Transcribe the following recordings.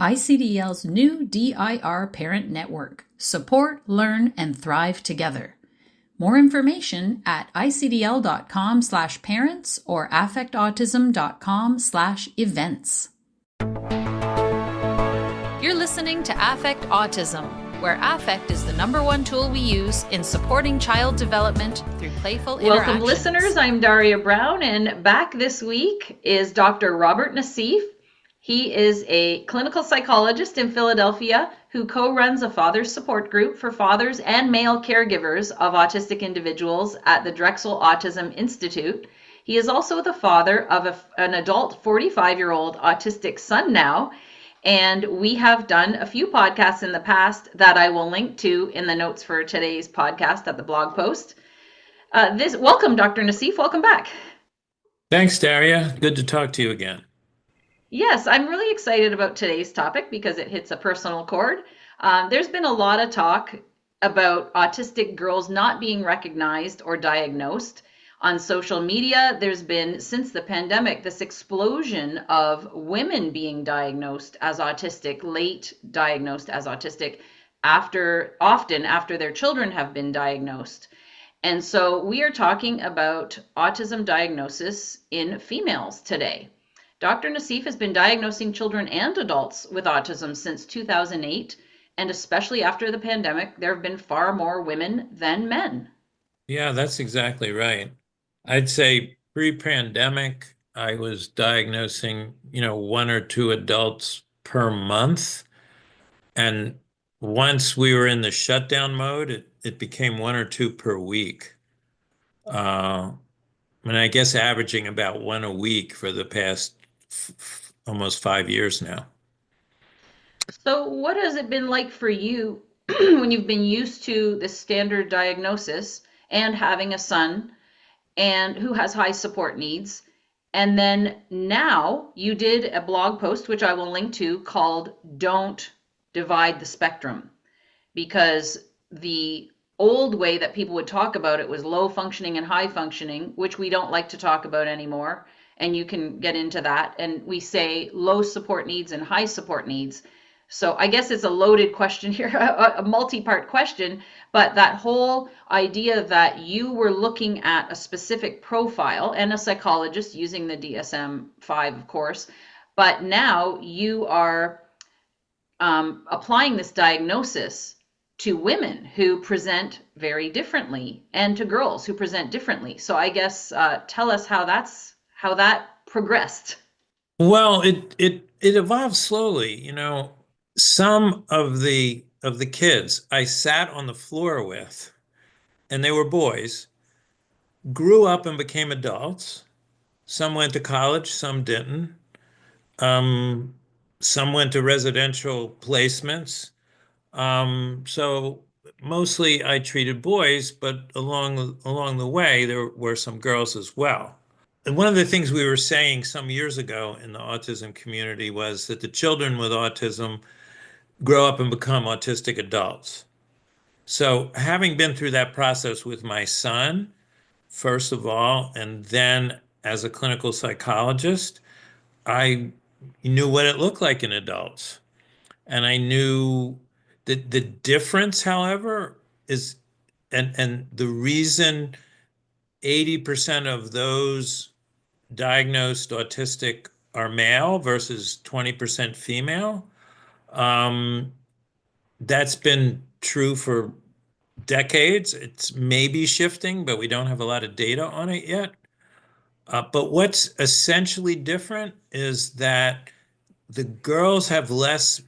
ICDL's new DIR Parent Network. Support, learn, and thrive together. More information at icdl.com/parents or affectautism.com/events. You're listening to Affect Autism, where affect is the #1 tool we use in supporting child development through playful interactions. Welcome, listeners. I'm Daria Brown, and back this week is Dr. Robert Nassif. He is a clinical psychologist in Philadelphia who co-runs a father's support group for fathers and male caregivers of autistic individuals at the Drexel Autism Institute. He is also the father of an adult 45-year-old autistic son now, and we have done a few podcasts in the past that I will link to in the notes for today's podcast at the blog post. Welcome, Dr. Nassif. Welcome back. Thanks, Daria. Good to talk to you again. Yes, I'm really excited about today's topic because it hits a personal chord. There's been a lot of talk about autistic girls not being recognized or diagnosed. On social media, there's been, since the pandemic, this explosion of women being diagnosed as autistic, late diagnosed as autistic, often after their children have been diagnosed. And so we are talking about autism diagnosis in females today. Dr. Nassif has been diagnosing children and adults with autism since 2008, and especially after the pandemic, there have been far more women than men. Yeah, that's exactly right. I'd say pre-pandemic, I was diagnosing, 1 or 2 adults per month. And once we were in the shutdown mode, it became 1 or 2 per week. And I guess averaging about 1 a week for the past almost 5 years now. So what has it been like for you when you've been used to the standard diagnosis and having a son and who has high support needs? And then now you did a blog post, which I will link to, called Don't Divide the Spectrum, because the old way that people would talk about it was low functioning and high functioning, which we don't like to talk about anymore. And you can get into that. And we say low support needs and high support needs. So I guess it's a loaded question here, a multi-part question, but that whole idea that you were looking at a specific profile and a psychologist using the DSM-5, of course, but now you are applying this diagnosis to women who present very differently and to girls who present differently. So I guess tell us how that progressed. Well, it evolved slowly. Some of the kids I sat on the floor with, and they were boys, grew up and became adults. Some went to college, some didn't. Some went to residential placements. So mostly I treated boys, but along the way, there were some girls as well. And one of the things we were saying some years ago in the autism community was that the children with autism grow up and become autistic adults. So having been through that process with my son, first of all, and then as a clinical psychologist, I knew what it looked like in adults. And I knew that the difference, however, is, and the reason 80% of those diagnosed autistic are male versus 20% female. That's been true for decades. It's maybe shifting, but we don't have a lot of data on it yet. But what's essentially different is that the girls have less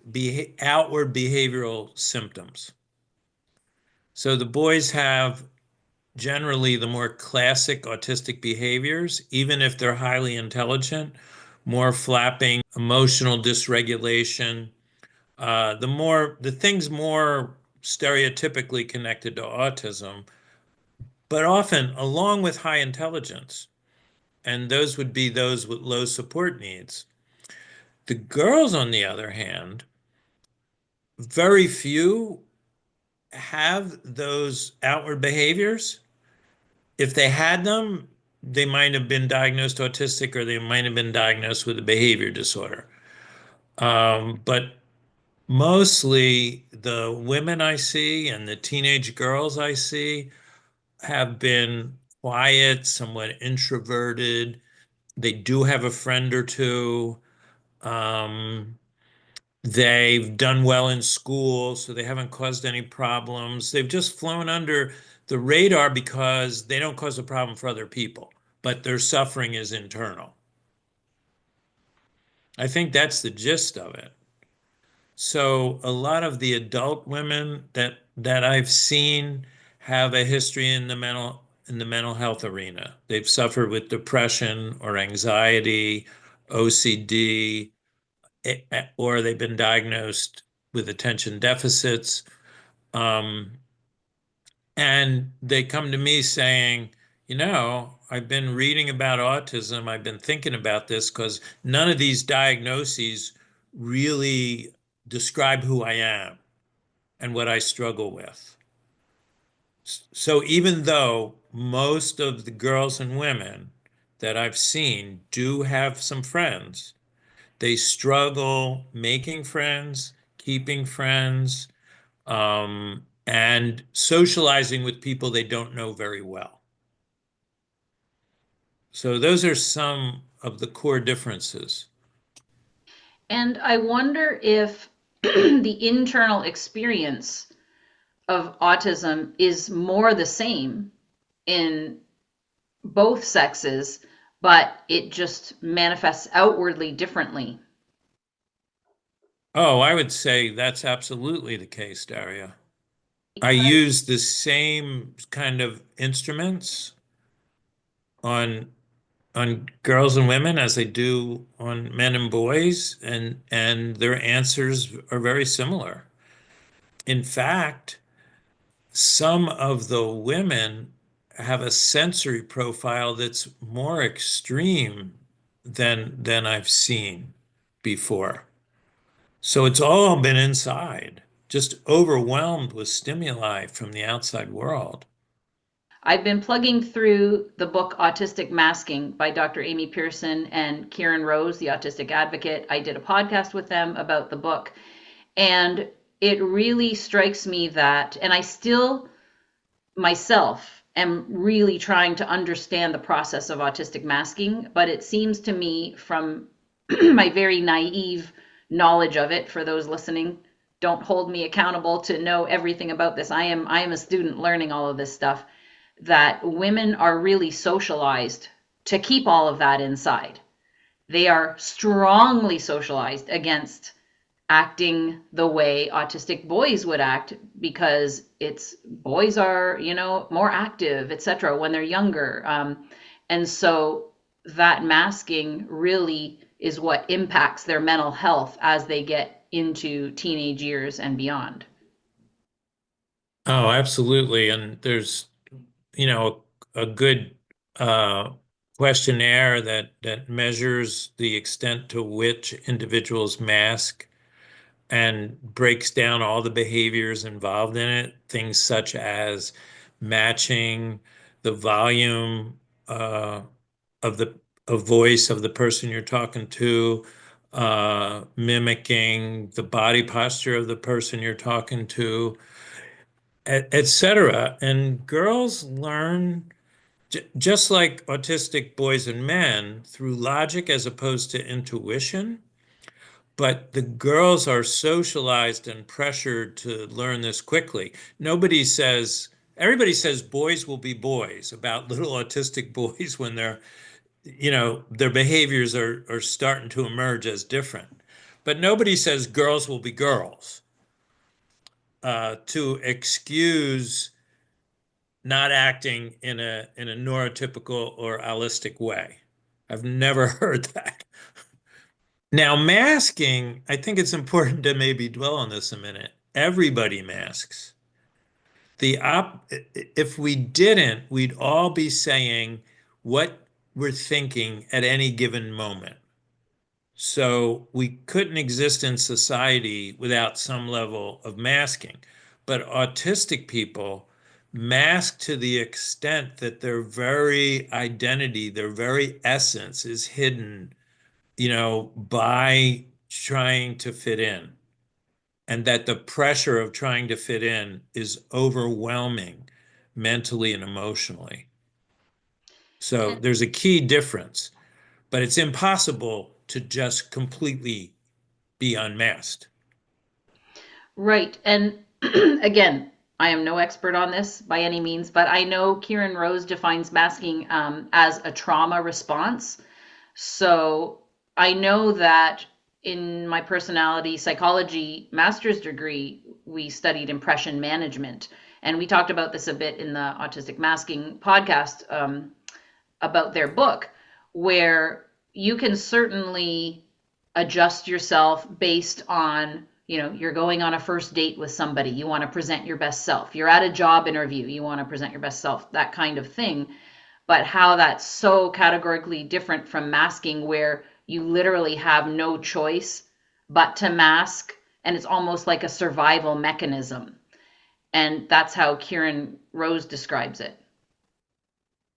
outward behavioral symptoms. So the boys have generally the more classic autistic behaviors, even if they're highly intelligent, more flapping, emotional dysregulation, the things more stereotypically connected to autism, but often along with high intelligence. And those would be those with low support needs. The girls, on the other hand, very few have those outward behaviors. If they had them, they might have been diagnosed autistic or they might have been diagnosed with a behavior disorder. But Mostly the women I see and the teenage girls I see have been quiet, somewhat introverted. They do have a friend or two. Um, they've done well in school, so they haven't caused any problems. They've just flown under the radar because they don't cause a problem for other people, but their suffering is internal. I think that's the gist of it. So a lot of the adult women that I've seen have a history in the mental health arena. They've suffered with depression or anxiety, OCD, or they've been diagnosed with attention deficits. Um, and they come to me saying, I've been reading about autism. I've been thinking about this because none of these diagnoses really describe who I am and what I struggle with. So even though most of the girls and women that I've seen do have some friends, they struggle making friends, keeping friends, and socializing with people they don't know very well. So those are some of the core differences. And I wonder if the internal experience of autism is more the same in both sexes, but it just manifests outwardly differently. Oh, I would say that's absolutely the case, Daria. I use the same kind of instruments on girls and women as they do on men and boys, and their answers are very similar. In fact, some of the women have a sensory profile that's more extreme than I've seen before. So it's all been inside, just overwhelmed with stimuli from the outside world. I've been plugging through the book Autistic Masking by Dr. Amy Pearson and Kieran Rose, the autistic advocate. I did a podcast with them about the book, and it really strikes me that, and I still myself am really trying to understand the process of autistic masking, but it seems to me from my very naive knowledge of it, for those listening, don't hold me accountable to know everything about this. I am a student learning all of this stuff, that women are really socialized to keep all of that inside. They are strongly socialized against acting the way autistic boys would act, because it's boys are, more active, etc., when they're younger. And so that masking really is what impacts their mental health as they get into teenage years and beyond. Oh, absolutely. And there's, a good uh, questionnaire that measures the extent to which individuals mask and breaks down all the behaviors involved in it, things such as matching the volume of the voice of the person you're talking to, mimicking the body posture of the person you're talking to, etc. And girls learn just like autistic boys and men through logic as opposed to intuition. But the girls are socialized and pressured to learn this quickly. Everybody says boys will be boys about little autistic boys when their behaviors are starting to emerge as different. But nobody says girls will be girls to excuse not acting in a neurotypical or allistic way. I've never heard that. Now, masking, I think it's important to maybe dwell on this a minute. Everybody masks. If we didn't, we'd all be saying what we're thinking at any given moment. So we couldn't exist in society without some level of masking. But autistic people mask to the extent that their very identity, their very essence is hidden by trying to fit in. and that the pressure of trying to fit in is overwhelming mentally and emotionally. So there's a key difference, but it's impossible to just completely be unmasked. Right. And again, I am no expert on this by any means, but I know Kieran Rose defines masking as a trauma response. So I know that in my personality psychology master's degree, we studied impression management. And we talked about this a bit in the Autistic Masking podcast about their book, where you can certainly adjust yourself based on, you're going on a first date with somebody, you want to present your best self. You're at a job interview, you want to present your best self, that kind of thing. But how that's so categorically different from masking, where you literally have no choice but to mask, and it's almost like a survival mechanism. And that's how Kieran Rose describes it.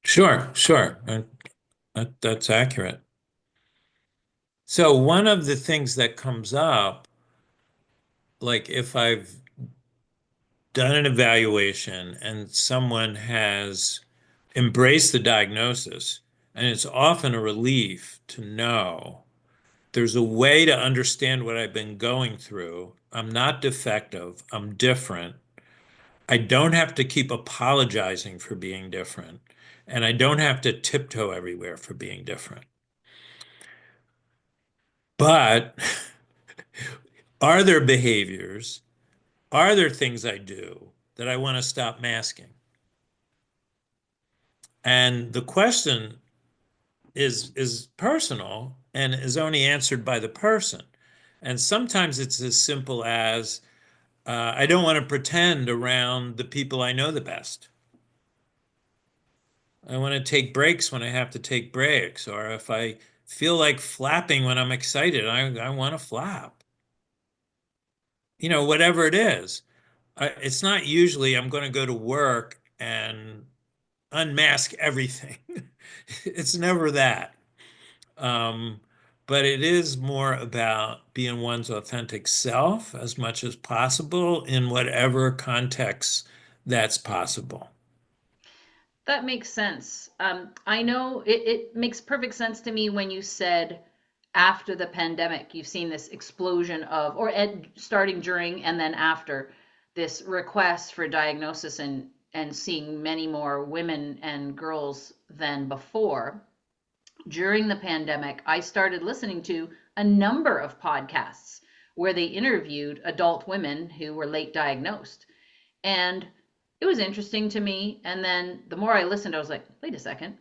Sure, sure. That's accurate. So one of the things that comes up, like if I've done an evaluation and someone has embraced the diagnosis, and it's often a relief to know there's a way to understand what I've been going through. I'm not defective, I'm different. I don't have to keep apologizing for being different, and I don't have to tiptoe everywhere for being different. But are there behaviors, are there things I do that I want to stop masking? And the question is personal and is only answered by the person. And sometimes it's as simple as I don't want to pretend around the people I know the best. I want to take breaks when I have to take breaks, or if I feel like flapping when I'm excited, I want to flap. Whatever it is. It's not usually I'm going to go to work and unmask everything. It's never that. But it is more about being one's authentic self as much as possible in whatever context that's possible. That makes sense. I know it makes perfect sense to me when you said after the pandemic, you've seen this explosion of, or starting during and then after, this request for diagnosis and seeing many more women and girls than before. During the pandemic, I started listening to a number of podcasts where they interviewed adult women who were late diagnosed. And it was interesting to me. And then the more I listened, I was like, wait a second,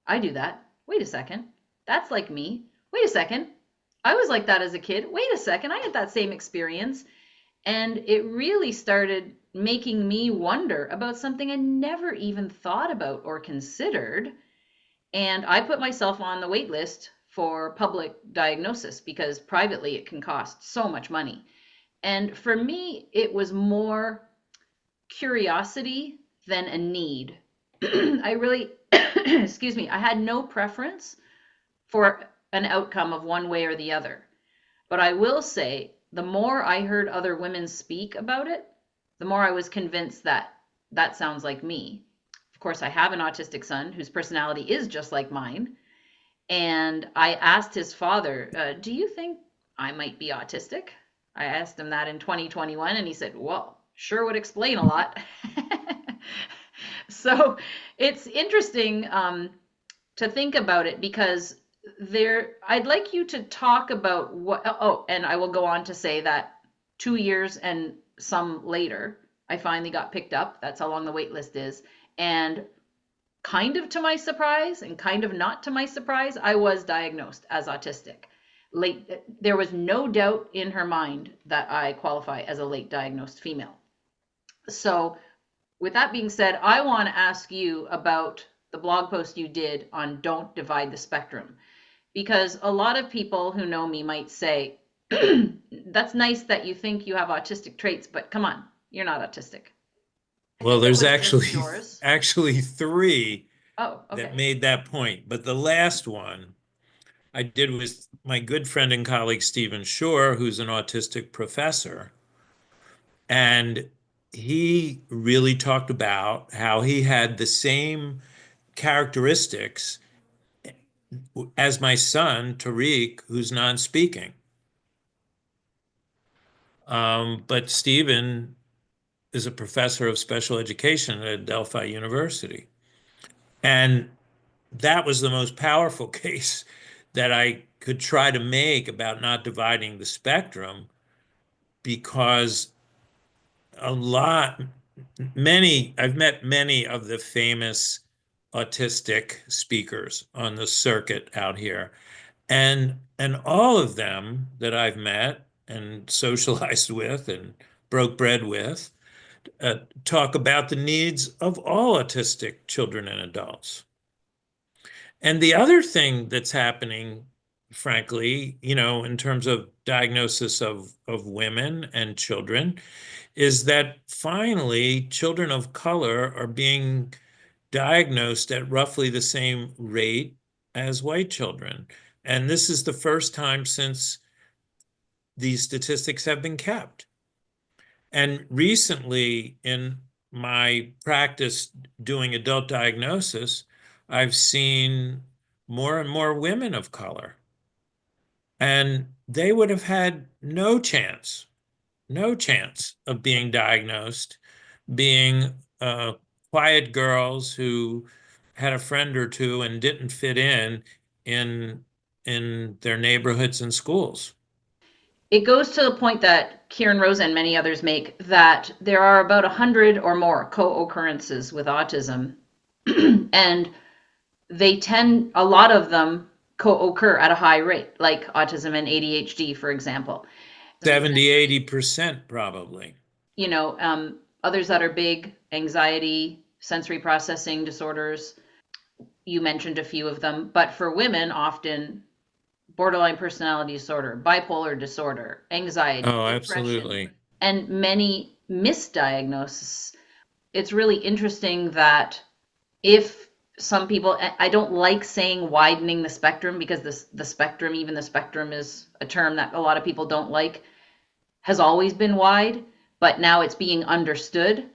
I do that. Wait a second, that's like me. Wait a second, I was like that as a kid. Wait a second, I had that same experience. And it really started making me wonder about something I never even thought about or considered. And I put myself on the wait list for public diagnosis because privately it can cost so much money. And for me, it was more curiosity than a need. I really, excuse me, I had no preference for an outcome of one way or the other. But I will say, the more I heard other women speak about it, the more I was convinced that that sounds like me. Of course, I have an autistic son whose personality is just like mine. And I asked his father, do you think I might be autistic? I asked him that in 2021, and he said, well, sure would explain a lot. So it's interesting to think about it, because I'd like you to talk about and I will go on to say that 2 years and some later, I finally got picked up. That's how long the wait list is. And kind of to my surprise and kind of not to my surprise, I was diagnosed as autistic. There was no doubt in her mind that I qualify as a late diagnosed female. So with that being said, I want to ask you about the blog post you did on Don't Divide the Spectrum, because a lot of people who know me might say, that's nice that you think you have autistic traits, but come on, you're not autistic. Well, there's actually three that made that point. But the last one I did with my good friend and colleague, Stephen Shore, who's an autistic professor. And he really talked about how he had the same characteristics as my son, Tariq, who's non-speaking. But Stephen is a professor of special education at Delphi University. And that was the most powerful case that I could try to make about not dividing the spectrum, because a lot, I've met many of the famous autistic speakers on the circuit out here. And all of them that I've met and socialized with and broke bread with talk about the needs of all autistic children and adults. And the other thing that's happening, frankly, in terms of diagnosis of women and children, is that finally children of color are being diagnosed at roughly the same rate as white children. And this is the first time since these statistics have been kept. And recently, in my practice doing adult diagnosis, I've seen more and more women of color. And they would have had no chance of being diagnosed, being quiet girls who had a friend or two and didn't fit in in their neighborhoods and schools. It goes to the point that Kieran Rosa and many others make, that there are about 100 or more co-occurrences with autism, and a lot of them co-occur at a high rate, like autism and ADHD, for example. 70–80% probably. Others that are big: anxiety, sensory processing disorders. You mentioned a few of them, but for women, often borderline personality disorder, bipolar disorder, anxiety, Oh, depression, absolutely. and many misdiagnoses. It's really interesting that if some people, I don't like saying widening the spectrum, because the spectrum, even the spectrum is a term that a lot of people don't like, has always been wide, but now it's being understood.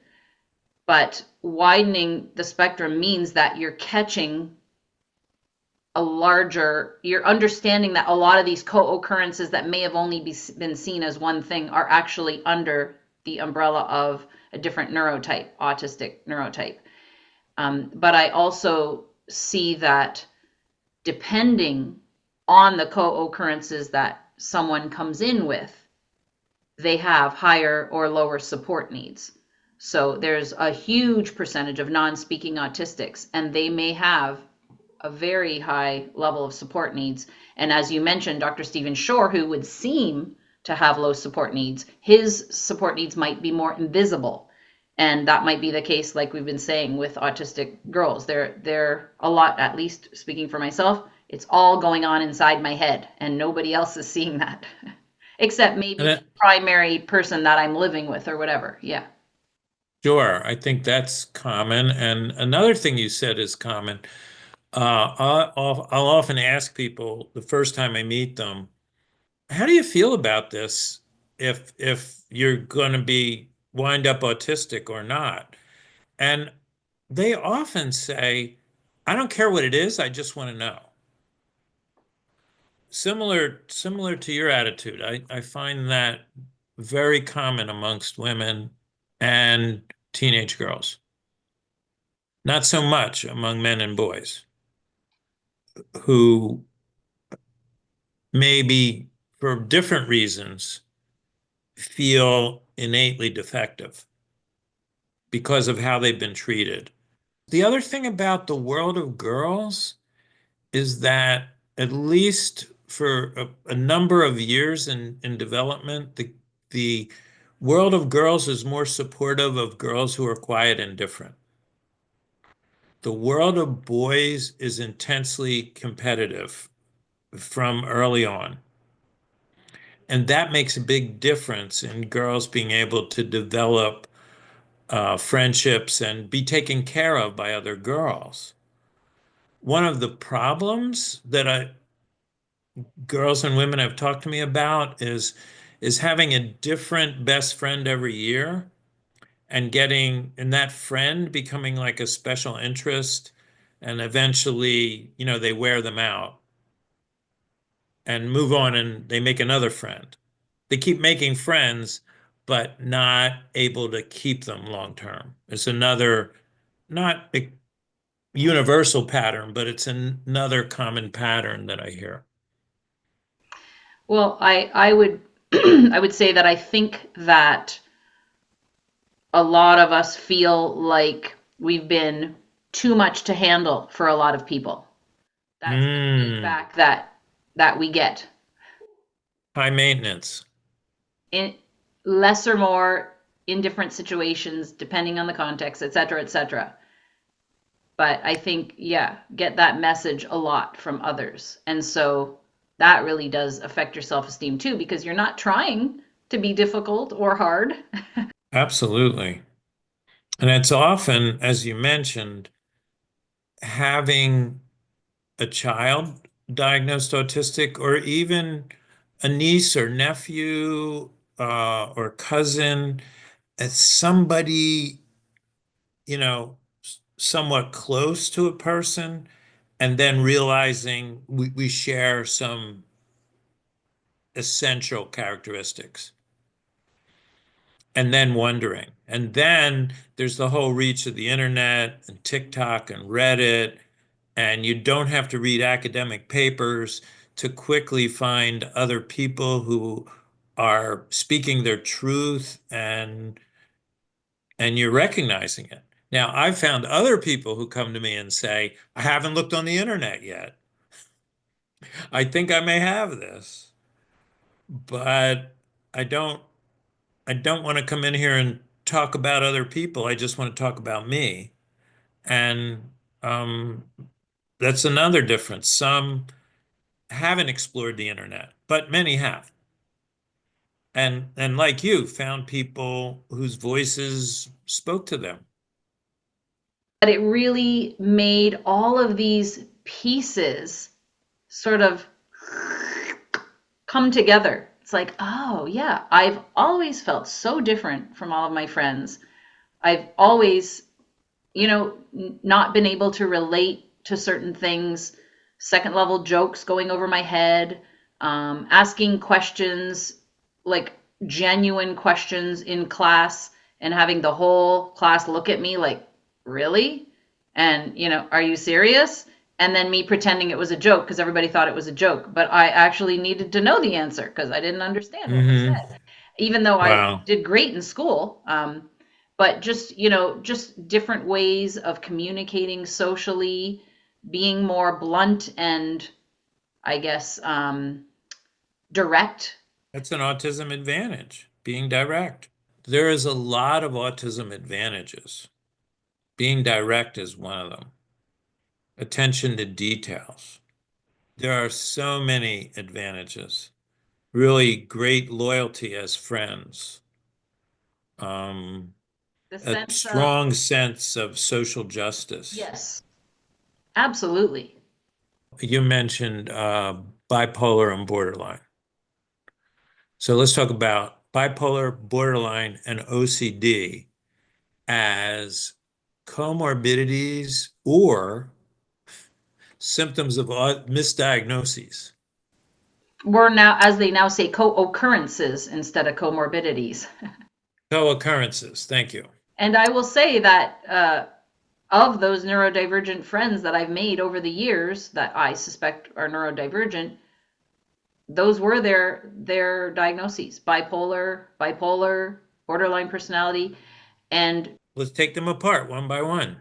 But widening the spectrum means that you're catching you're understanding that a lot of these co-occurrences that may have only been seen as one thing are actually under the umbrella of a different neurotype, autistic neurotype. But I also see that depending on the co-occurrences that someone comes in with, they have higher or lower support needs. So there's a huge percentage of non-speaking autistics, and they may have a very high level of support needs. And as you mentioned, Dr. Stephen Shore, who would seem to have low support needs, his support needs might be more invisible. And that might be the case, like we've been saying, with autistic girls. They're a lot, at least speaking for myself, it's all going on inside my head, and nobody else is seeing that. Except maybe the primary person that I'm living with or whatever. Yeah. Sure, I think that's common. And another thing you said is common. I'll often ask people the first time I meet them, how do you feel about this if you're going to be wind up autistic or not? And they often say, I don't care what it is, I just want to know. Similar to your attitude. I find that very common amongst women and teenage girls. Not so much among men and boys who maybe for different reasons feel innately defective because of how they've been treated. The other thing about the world of girls is that, at least for a number of years in development, the world of girls is more supportive of girls who are quiet and different. The world of boys is intensely competitive from early on. And that makes a big difference in girls being able to develop friendships and be taken care of by other girls. One of the problems that girls and women have talked to me about is is having a different best friend every year and that friend becoming like a special interest, and eventually, they wear them out and move on and they make another friend. They keep making friends, but not able to keep them long term. It's another, not a universal pattern, but it's another common pattern that I hear. Well, I would I would say that I think that a lot of us feel like we've been too much to handle for a lot of people. That's the feedback that we get. High maintenance. In less or more in different situations, depending on the context, et cetera, et cetera. But I think, yeah, get that message a lot from others. And so that really does affect your self-esteem too, because you're not trying to be difficult or hard. Absolutely. And it's often, as you mentioned, having a child diagnosed autistic, or even a niece or nephew or cousin, as somebody, somewhat close to a person, and then realizing we share some essential characteristics. And then wondering. And then there's the whole reach of the internet and TikTok and Reddit, and you don't have to read academic papers to quickly find other people who are speaking their truth, and you're recognizing it. Now, I've found other people who come to me and say, I haven't looked on the internet yet. I think I may have this, but I don't I don't want to come in here and talk about other people. I just want to talk about me. And that's another difference. Some haven't explored the internet, but many have. And like you, found people whose voices spoke to them. But it really made all of these pieces sort of come together. It's like, oh, yeah, I've always felt so different from all of my friends. I've always, not been able to relate to certain things, second level jokes going over my head, asking questions, like genuine questions in class, and having the whole class look at me like, really? And, are you serious? And then me pretending it was a joke because everybody thought it was a joke. But I actually needed to know the answer because I didn't understand what was said, even though I did great in school. But just, just different ways of communicating socially, being more blunt and, I guess, direct. That's an autism advantage, being direct. There is a lot of autism advantages. Being direct is one of them. Attention to details. There are so many advantages. Really great loyalty as friends. A strong sense of social justice. Yes, absolutely. You mentioned bipolar and borderline. So let's talk about bipolar, borderline, and OCD as comorbidities or symptoms of misdiagnoses. We're now, as they now say, co-occurrences instead of comorbidities. Co-occurrences, thank you. And I will say that of those neurodivergent friends that I've made over the years that I suspect are neurodivergent, those were their diagnoses: bipolar, borderline personality. And let's take them apart one by one.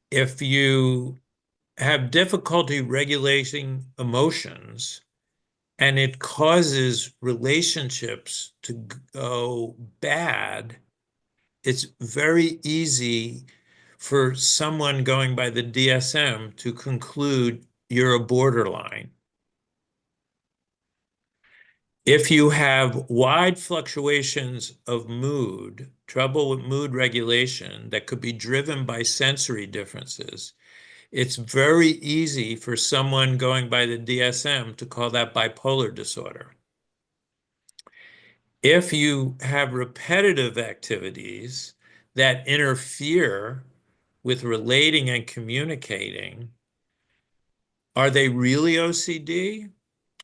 If you have difficulty regulating emotions and it causes relationships to go bad, it's very easy for someone going by the DSM to conclude you're a borderline. If you have wide fluctuations of mood, trouble with mood regulation that could be driven by sensory differences, it's very easy for someone going by the DSM to call that bipolar disorder. If you have repetitive activities that interfere with relating and communicating, are they really OCD?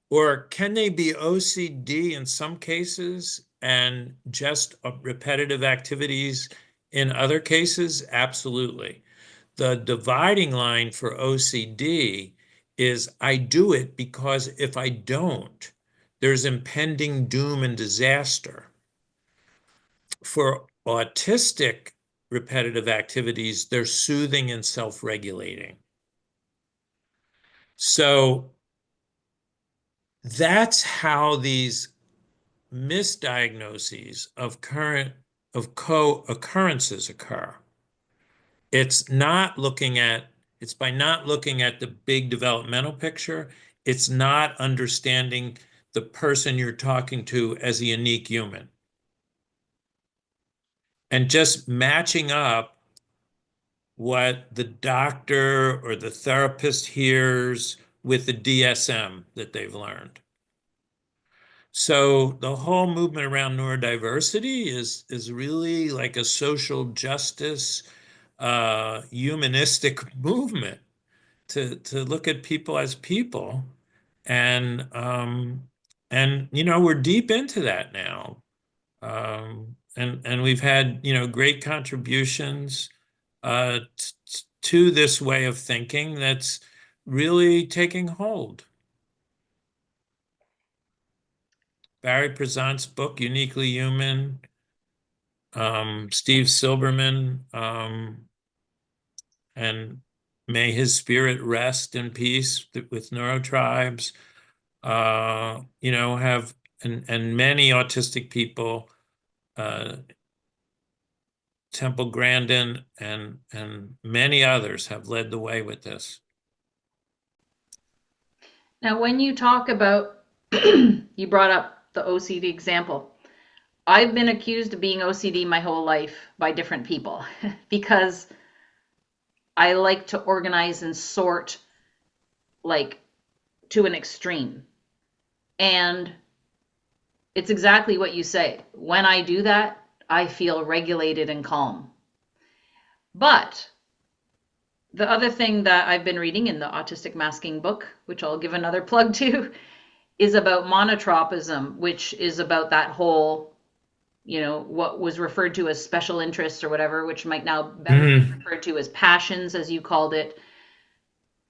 Or can they be OCD in some cases and just repetitive activities in other cases? Absolutely. The dividing line for OCD is I do it because if I don't, there's impending doom and disaster. For autistic repetitive activities, they're soothing and self-regulating. So that's how these misdiagnoses of co-occurrences occur. It's by not looking at the big developmental picture. It's not understanding the person you're talking to as a unique human. And just matching up what the doctor or the therapist hears with the DSM that they've learned. So the whole movement around neurodiversity is really like a social justice, humanistic movement to look at people as people, and we're deep into that now, and we've had great contributions to this way of thinking that's really taking hold. Barry Prezant's book, Uniquely Human, Steve Silberman, and may his spirit rest in peace with Neurotribes, have, and many autistic people, Temple Grandin and many others have led the way with this. Now, when you talk about, you brought up the OCD example. I've been accused of being OCD my whole life by different people because I like to organize and sort like to an extreme. And it's exactly what you say. When I do that, I feel regulated and calm. But the other thing that I've been reading in the Autistic Masking book, which I'll give another plug to, is about monotropism, which is about that whole, what was referred to as special interests or whatever, which might now better be referred to as passions, as you called it.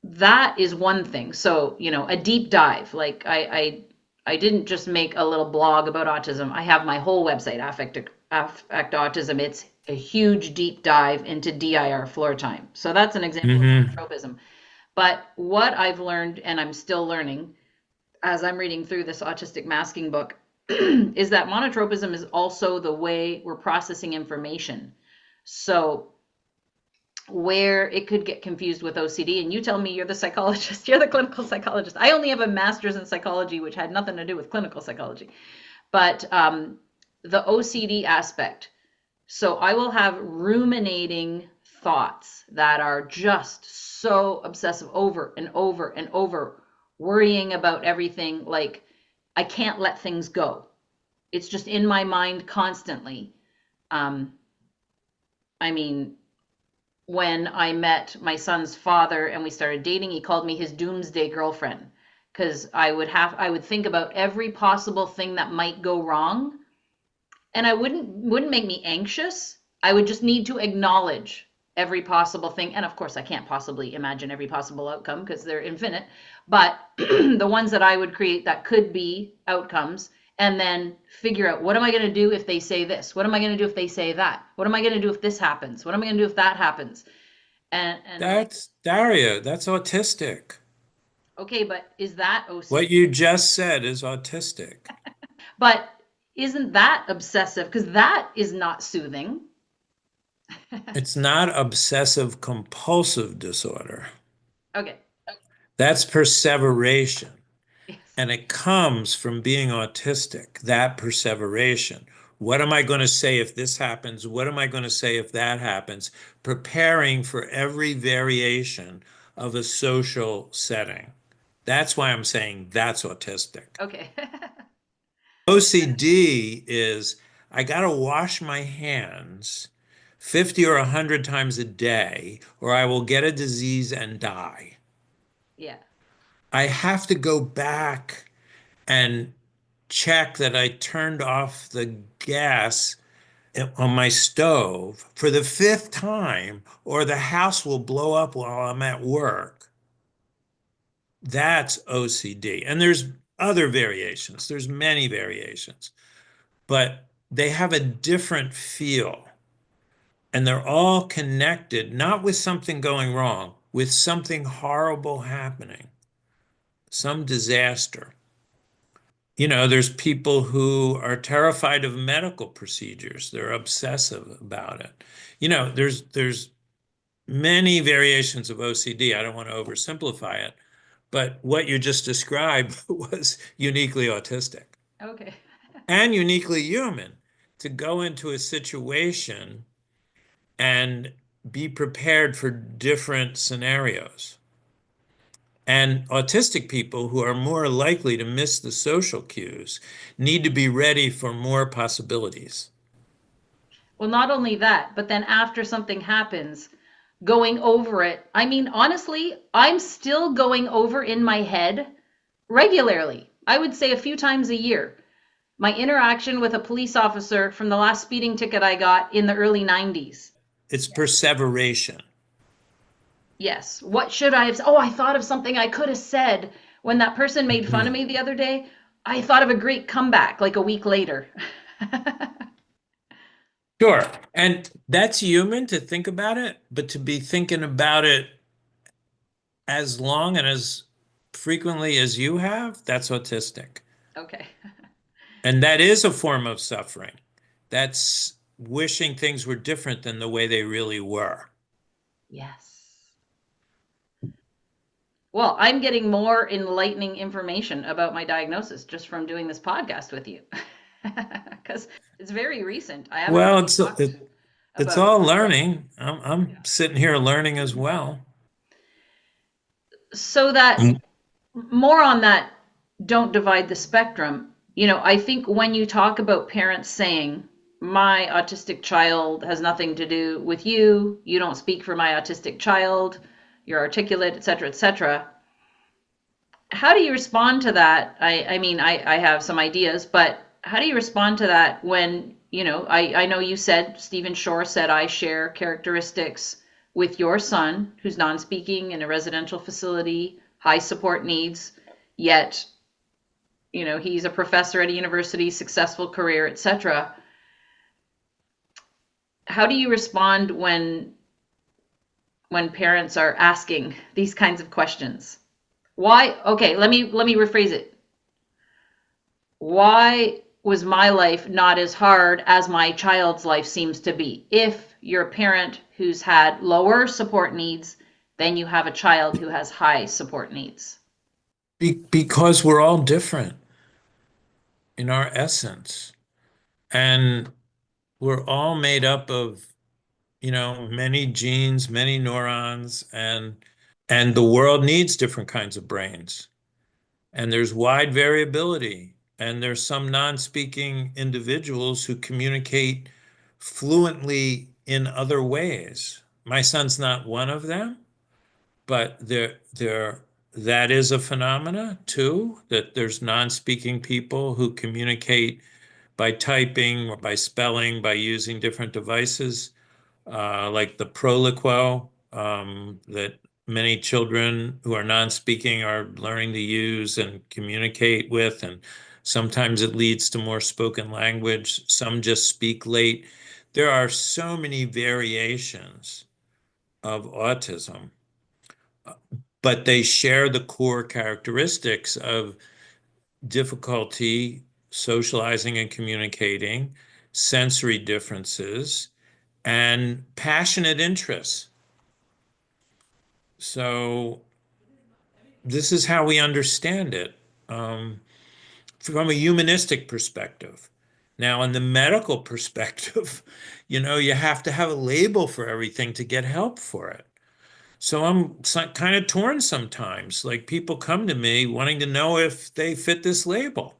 That is one thing. So, a deep dive. Like I didn't just make a little blog about autism. I have my whole website, Affect Autism. It's a huge deep dive into DIRFloortime. So that's an example of monotropism. But what I've learned, and I'm still learning as I'm reading through this Autistic Masking book, is that monotropism is also the way we're processing information. So where it could get confused with OCD, and you tell me, you're the psychologist, you're the clinical psychologist. I only have a master's in psychology, which had nothing to do with clinical psychology. But the OCD aspect, so I will have ruminating thoughts that are just so obsessive, over and over and over, worrying about everything. Like I can't let things go. It's just in my mind constantly. I mean, when I met my son's father and we started dating, he called me his doomsday girlfriend, because I would think about every possible thing that might go wrong, and I wouldn't make me anxious. I would just need to acknowledge every possible thing. And of course, I can't possibly imagine every possible outcome because they're infinite, but the ones that I would create that could be outcomes, and then figure out, what am I going to do if they say this? What am I going to do if they say that? What am I going to do if this happens? What am I going to do if that happens? And That's Daria, that's autistic. okay, but is that OCD? What you just said is autistic. But isn't that obsessive? Because that is not soothing. It's not obsessive compulsive disorder. Okay. That's perseveration. Yes. And it comes from being autistic, that perseveration. What am I going to say if this happens? What am I going to say if that happens? Preparing for every variation of a social setting. That's why I'm saying that's autistic. Okay. OCD is I got to wash my hands 50 or 100 times a day, or I will get a disease and die. Yeah. I have to go back and check that I turned off the gas on my stove for the fifth time, or the house will blow up while I'm at work. That's OCD. And there's other variations. There's many variations, but they have a different feel. And they're all connected, not with something going wrong, with something horrible happening, some disaster. There's people who are terrified of medical procedures. They're obsessive about it. There's many variations of OCD. I don't want to oversimplify it, but what you just described was uniquely autistic Okay. and uniquely human to go into a situation and be prepared for different scenarios. And autistic people who are more likely to miss the social cues need to be ready for more possibilities. Well, not only that, but then after something happens, going over it. I mean, honestly, I'm still going over in my head regularly. I would say a few times a year. My interaction with a police officer from the last speeding ticket I got in the early 90s. It's perseveration. Yes. What should I have? Oh, I thought of something I could have said when that person made fun of me the other day. I thought of a great comeback like a week later. Sure. And that's human to think about it, but to be thinking about it as long and as frequently as you have, that's autistic. Okay. And that is a form of suffering. That's wishing things were different than the way they really were. Yes. Well, I'm getting more enlightening information about my diagnosis just from doing this podcast with you. Because it's very recent. I haven't Well, really it's talked it's about all it. learning. I'm sitting here learning as well. So that more on that, don't divide the spectrum. I think when you talk about parents saying, my autistic child has nothing to do with you, you don't speak for my autistic child, you're articulate, etc., etc. How do you respond to that? I mean, I have some ideas, but how do you respond to that when, I know you said, Stephen Shore said, I share characteristics with your son who's non-speaking in a residential facility, high support needs, yet, he's a professor at a university, successful career, etc. How do you respond when parents are asking these kinds of questions? Why? Okay, let me rephrase it. Why was my life not as hard as my child's life seems to be? If you're a parent who's had lower support needs, then you have a child who has high support needs. Because we're all different in our essence. And we're all made up of, many genes, many neurons, and the world needs different kinds of brains. And there's wide variability. And there's some non-speaking individuals who communicate fluently in other ways. My son's not one of them, but that is a phenomena too, that there's non-speaking people who communicate by typing or by spelling, by using different devices, like the Proliquo, that many children who are non-speaking are learning to use and communicate with, and sometimes it leads to more spoken language. Some just speak late. There are so many variations of autism, but they share the core characteristics of difficulty socializing and communicating, sensory differences, and passionate interests. So this is how we understand it, from a humanistic perspective. Now, in the medical perspective, you have to have a label for everything to get help for it. So I'm kind of torn sometimes. Like, people come to me wanting to know if they fit this label.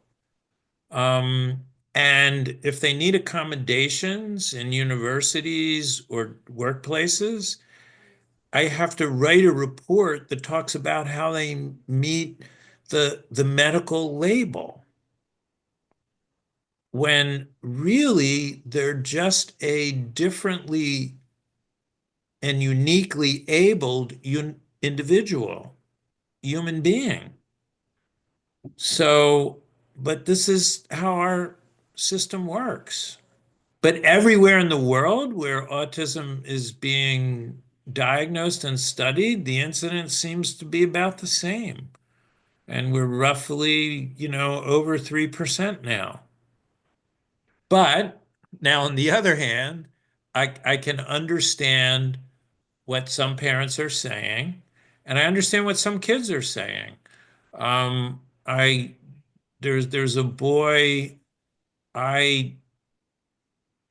And if they need accommodations in universities or workplaces, I have to write a report that talks about how they meet the medical label, when really they're just a differently and uniquely abled individual, human being. So, but this is how our system works. But everywhere in the world where autism is being diagnosed and studied, the incidence seems to be about the same. And we're roughly, over 3% now. But now, on the other hand, I can understand what some parents are saying, and I understand what some kids are saying. I there's a boy, I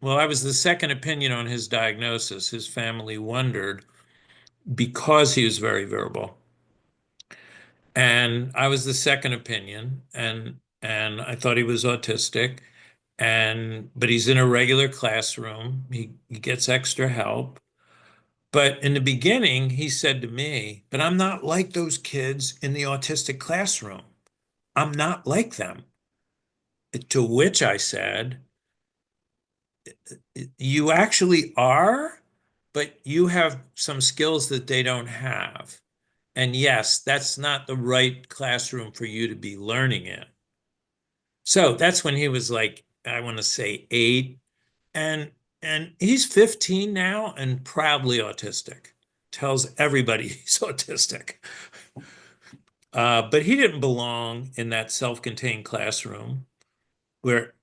well, I was the second opinion on his diagnosis. His family wondered because he was very verbal. And I was the second opinion, and I thought he was autistic. But he's in a regular classroom. He gets extra help. But in the beginning, he said to me, "But I'm not like those kids in the autistic classroom. I'm not like them." To which I said, "You actually are, but you have some skills that they don't have. And yes, that's not the right classroom for you to be learning in." So that's when he was like, I want to say 8, and he's 15 now and proudly autistic. Tells everybody he's autistic. But he didn't belong in that self-contained classroom, where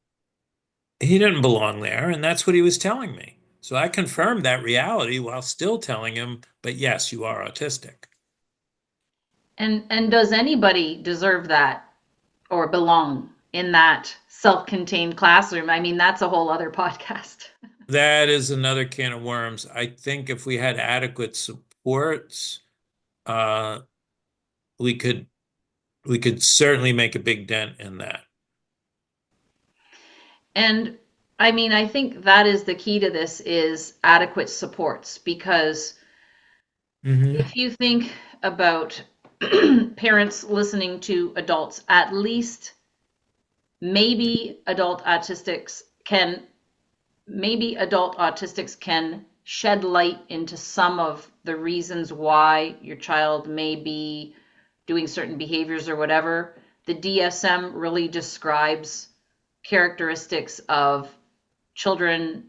he didn't belong there, and that's what he was telling me. So I confirmed that reality while still telling him, but yes, you are autistic. And does anybody deserve that or belong in that self-contained classroom? I mean, that's a whole other podcast. That is another can of worms. I think if we had adequate supports, uh, we could certainly make a big dent in that. And I mean, I think that is the key to this, is adequate supports, because if you think about parents listening to adults, at least maybe adult autistics can shed light into some of the reasons why your child may be doing certain behaviors or whatever. The DSM really describes characteristics of children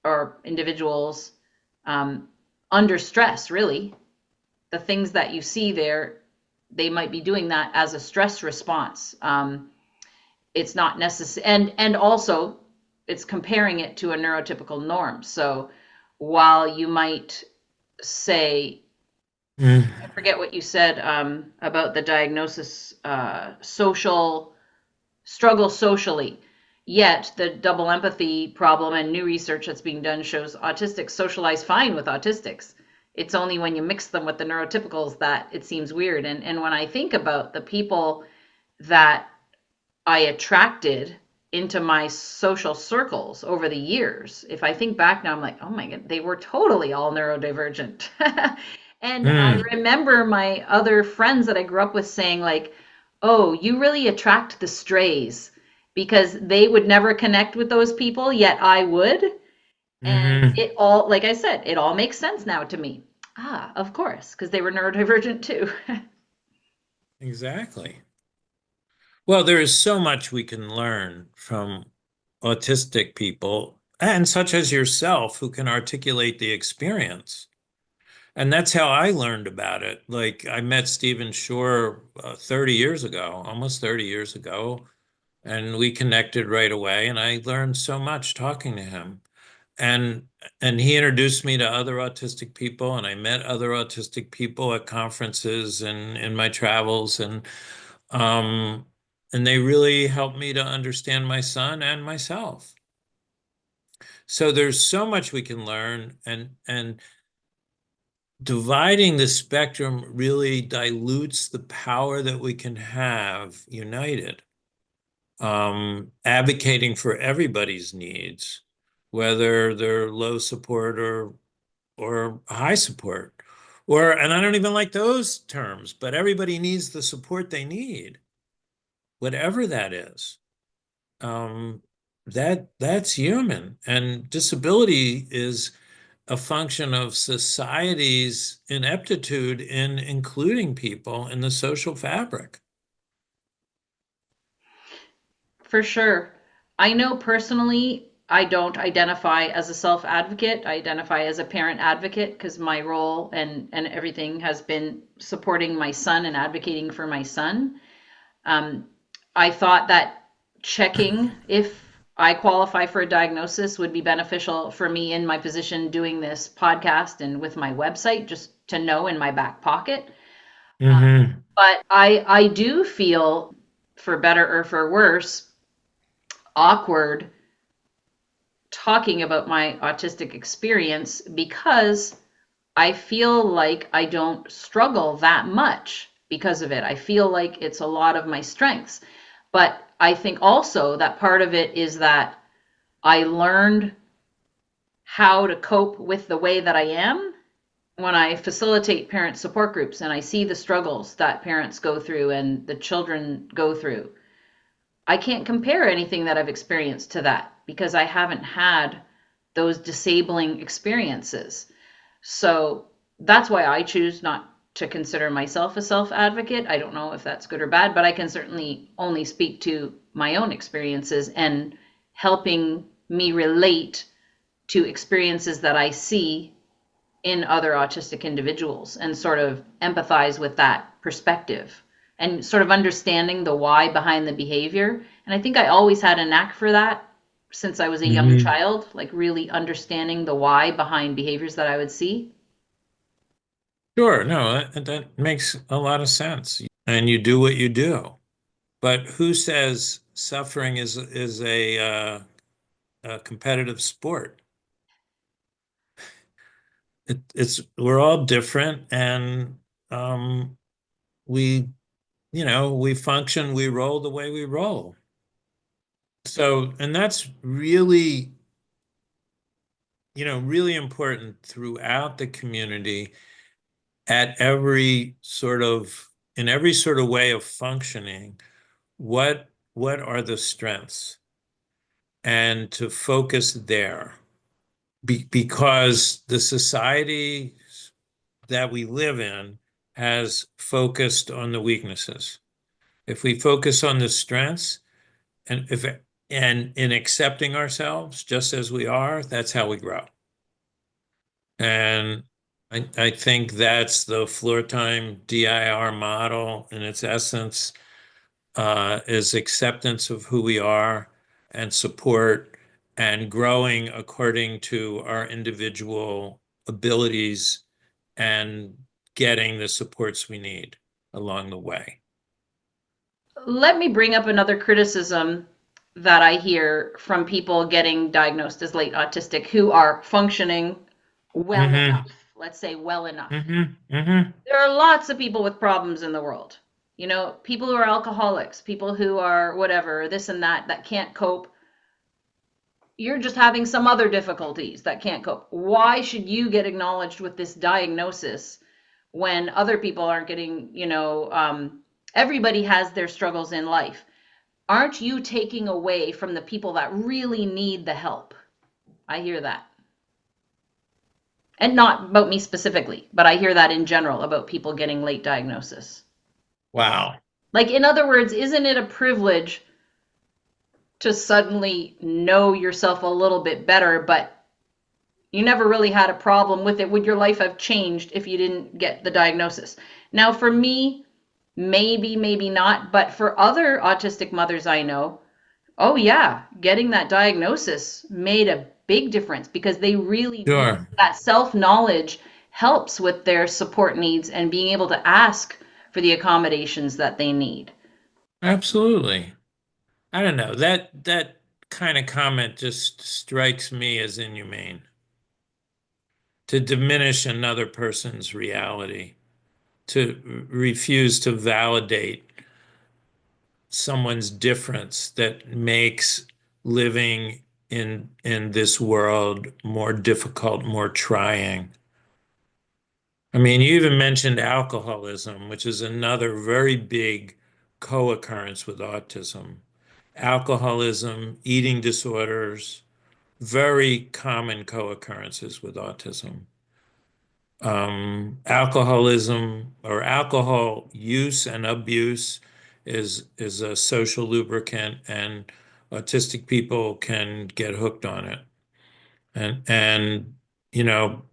or individuals under stress, really. The things that you see there, they might be doing that as a stress response. It's not necessary, and also it's comparing it to a neurotypical norm. So while you might say, I forget what you said about the diagnosis, social struggle socially, yet the double empathy problem and new research that's being done shows autistics socialize fine with autistics. It's only when you mix them with the neurotypicals that it seems weird. And when I think about the people that I attracted into my social circles over the years, if I think back now, I'm like, oh my God, they were totally all neurodivergent. And I remember my other friends that I grew up with saying, like, oh, you really attract the strays, because they would never connect with those people, yet I would. And it all, like I said, it all makes sense now to me. Ah, of course, because they were neurodivergent too. Exactly. Well, there is so much we can learn from autistic people, and such as yourself, who can articulate the experience. And that's how I learned about it. Like, I met Stephen Shore 30 years ago, almost 30 years ago, and we connected right away. And I learned so much talking to him. And he introduced me to other autistic people, and I met other autistic people at conferences and in my travels, um, and they really helped me to understand my son and myself. So there's so much we can learn, and dividing the spectrum really dilutes the power that we can have united. advocating for everybody's needs, whether they're low support or high support. And I don't even like those terms, but everybody needs the support they need, whatever that is. That's human. And disability is a function of society's ineptitude in including people in the social fabric. For sure. I know personally, I don't identify as a self-advocate. I identify as a parent advocate because my role and everything has been supporting my son and advocating for my son. I thought that checking if I qualify for a diagnosis would be beneficial for me in my position doing this podcast and with my website, just to know in my back pocket. Mm-hmm. But I do feel, for better or for worse, awkward talking about my autistic experience because I feel like I don't struggle that much because of it. I feel like it's a lot of my strengths. But I think also that part of it is that I learned how to cope with the way that I am when I facilitate parent support groups and I see the struggles that parents go through and the children go through. I can't compare anything that I've experienced to that because I haven't had those disabling experiences. So that's why I choose not to consider myself a self-advocate. I don't know if that's good or bad, but I can certainly only speak to my own experiences and helping me relate to experiences that I see in other autistic individuals and sort of empathize with that perspective and sort of understanding the why behind the behavior. And I think I always had a knack for that since I was a young child, like really understanding the why behind behaviors that I would see. Sure, no, that makes a lot of sense. And you do what you do. But who says suffering is a competitive sport? It's we're all different, and um, we we function, we roll the way we roll. So, and that's really really important throughout the community at every sort of in every sort of way of functioning. What are the strengths? And to focus there. Because the society that we live in has focused on the weaknesses. If we focus on the strengths and in accepting ourselves just as we are, that's how we grow. And I think that's the Floortime DIR model in its essence, is acceptance of who we are and support and growing according to our individual abilities and getting the supports we need along the way. Let me bring up another criticism that I hear from people getting diagnosed as late autistic who are functioning well enough. Let's say well enough. There are lots of people with problems in the world. You know, people who are alcoholics, people who are whatever, this and that can't cope. You're just having some other difficulties that can't cope. Why should you get acknowledged with this diagnosis when other people aren't getting, everybody has their struggles in life. Aren't you taking away from the people that really need the help? I hear that. And not about me specifically, but I hear that in general about people getting late diagnosis. Wow. Like, in other words, isn't it a privilege to suddenly know yourself a little bit better, but you never really had a problem with it? Would your life have changed if you didn't get the diagnosis? Now, for me, maybe not, but for other autistic mothers I know, oh yeah, getting that diagnosis made a big difference because they really Sure. that self-knowledge helps with their support needs and being able to ask for the accommodations that they need. Absolutely. I don't know. That kind of comment just strikes me as inhumane. To diminish another person's reality, to refuse to validate someone's difference that makes living in this world more difficult, more trying. I mean, you even mentioned alcoholism, which is another very big co-occurrence with autism. Alcoholism, eating disorders, very common co-occurrences with autism. Alcoholism or alcohol use and abuse is a social lubricant, and autistic people can get hooked on it. And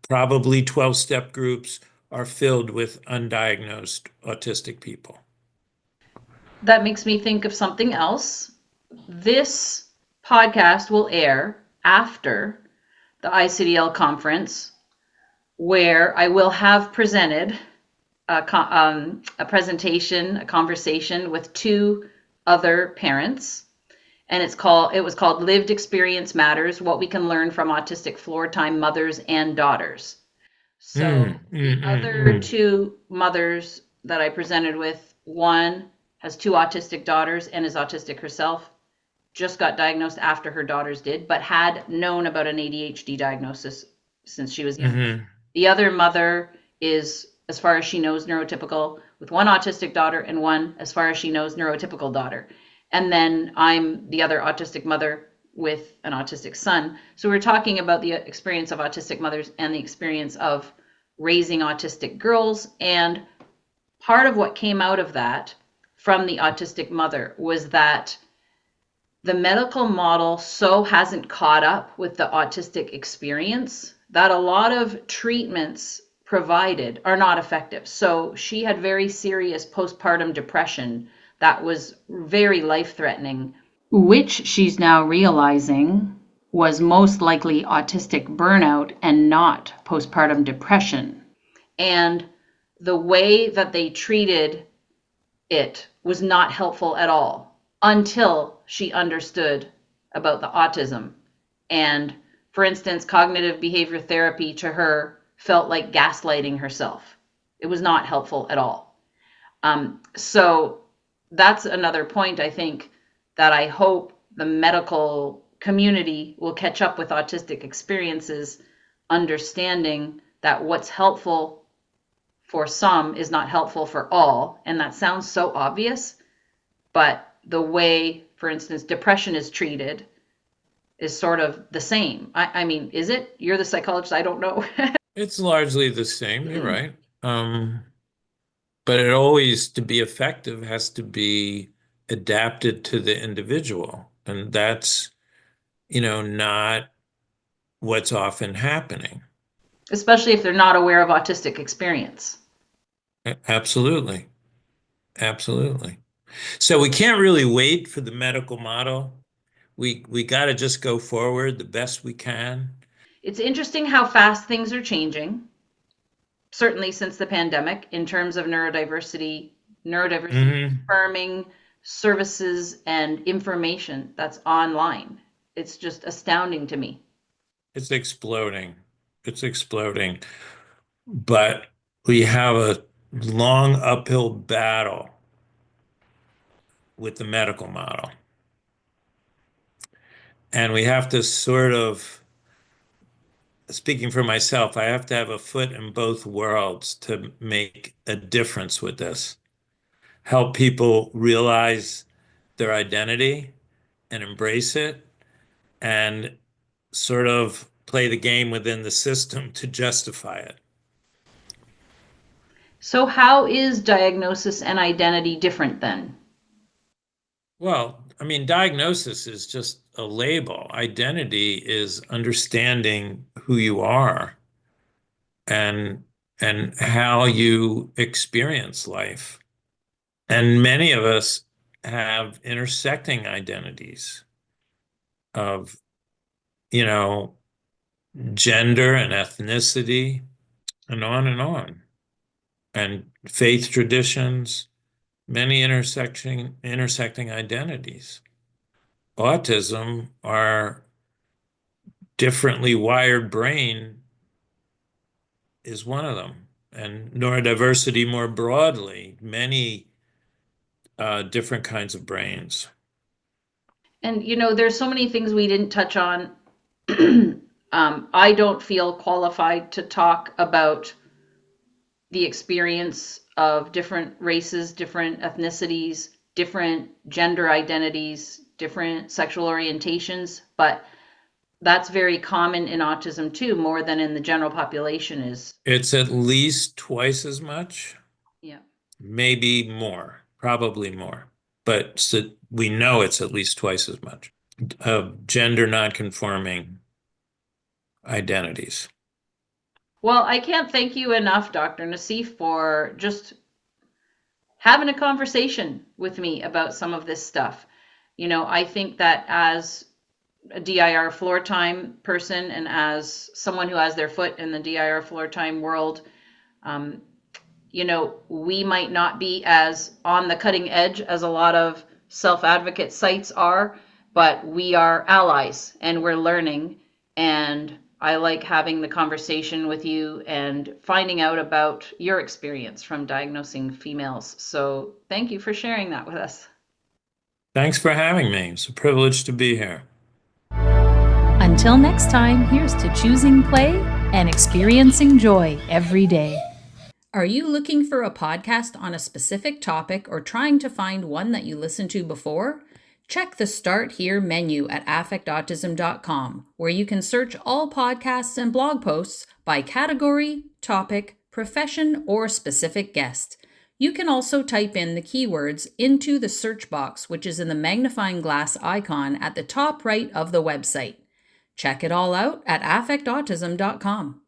probably 12-step groups are filled with undiagnosed autistic people. That makes me think of something else. This podcast will air after the ICDL conference, where I will have presented a presentation, a conversation with two other parents, and it was called Lived Experience Matters: What We Can Learn from Autistic Floortime Mothers and Daughters. So the other two mothers that I presented with, one has two autistic daughters and is autistic herself, just got diagnosed after her daughters did, but had known about an ADHD diagnosis since she was young. The other mother is, as far as she knows, neurotypical, with one autistic daughter and one, as far as she knows, neurotypical daughter. And then I'm the other autistic mother with an autistic son. So we're talking about the experience of autistic mothers and the experience of raising autistic girls. And part of what came out of that from the autistic mother was that the medical model so hasn't caught up with the autistic experience that a lot of treatments provided are not effective. So she had very serious postpartum depression that was very life-threatening, which she's now realizing was most likely autistic burnout and not postpartum depression. And the way that they treated it was not helpful at all until she understood about the autism. And for instance, cognitive behavior therapy to her felt like gaslighting herself. It was not helpful at all. So that's another point, I think, that I hope the medical community will catch up with autistic experiences, understanding that what's helpful for some is not helpful for all. And that sounds so obvious, but the way, for instance, depression is treated is sort of the same. I mean, is it? You're the psychologist, I don't know. It's largely the same, you're right. But it always, to be effective, has to be adapted to the individual. And that's, not what's often happening. Especially if they're not aware of autistic experience. Absolutely. Absolutely. So we can't really wait for the medical model. We got to just go forward the best we can. It's interesting how fast things are changing, certainly since the pandemic, in terms of neurodiversity affirming services and information that's online. It's just astounding to me. It's exploding. It's exploding. But we have a long uphill battle with the medical model. And we have to sort of, speaking for myself, I have to have a foot in both worlds to make a difference with this. Help people realize their identity and embrace it, and sort of play the game within the system to justify it. So how is diagnosis and identity different then? Well, I mean, diagnosis is just a label. Identity is understanding who you are and how you experience life. And many of us have intersecting identities of, gender and ethnicity and on and on. And faith traditions, many intersecting identities. Autism, our differently wired brain, is one of them. And neurodiversity more broadly, many different kinds of brains. And, there's so many things we didn't touch on. I don't feel qualified to talk about the experience of different races, different ethnicities, different gender identities, different sexual orientations, but that's very common in autism too, more than in the general population is. It's at least twice as much, Yeah. maybe more, probably more, but we know it's at least twice as much of gender nonconforming identities. Well, I can't thank you enough, Dr. Nassif, for just having a conversation with me about some of this stuff. I think that as a DIR floor time person and as someone who has their foot in the DIR floor time world, we might not be as on the cutting edge as a lot of self-advocate sites are, but we are allies and we're learning. And I like having the conversation with you and finding out about your experience from diagnosing females. So thank you for sharing that with us. Thanks for having me. It's a privilege to be here. Until next time, here's to choosing play and experiencing joy every day. Are you looking for a podcast on a specific topic or trying to find one that you listened to before? Check the Start Here menu at affectautism.com, where you can search all podcasts and blog posts by category, topic, profession, or specific guest. You can also type in the keywords into the search box, which is in the magnifying glass icon at the top right of the website. Check it all out at affectautism.com.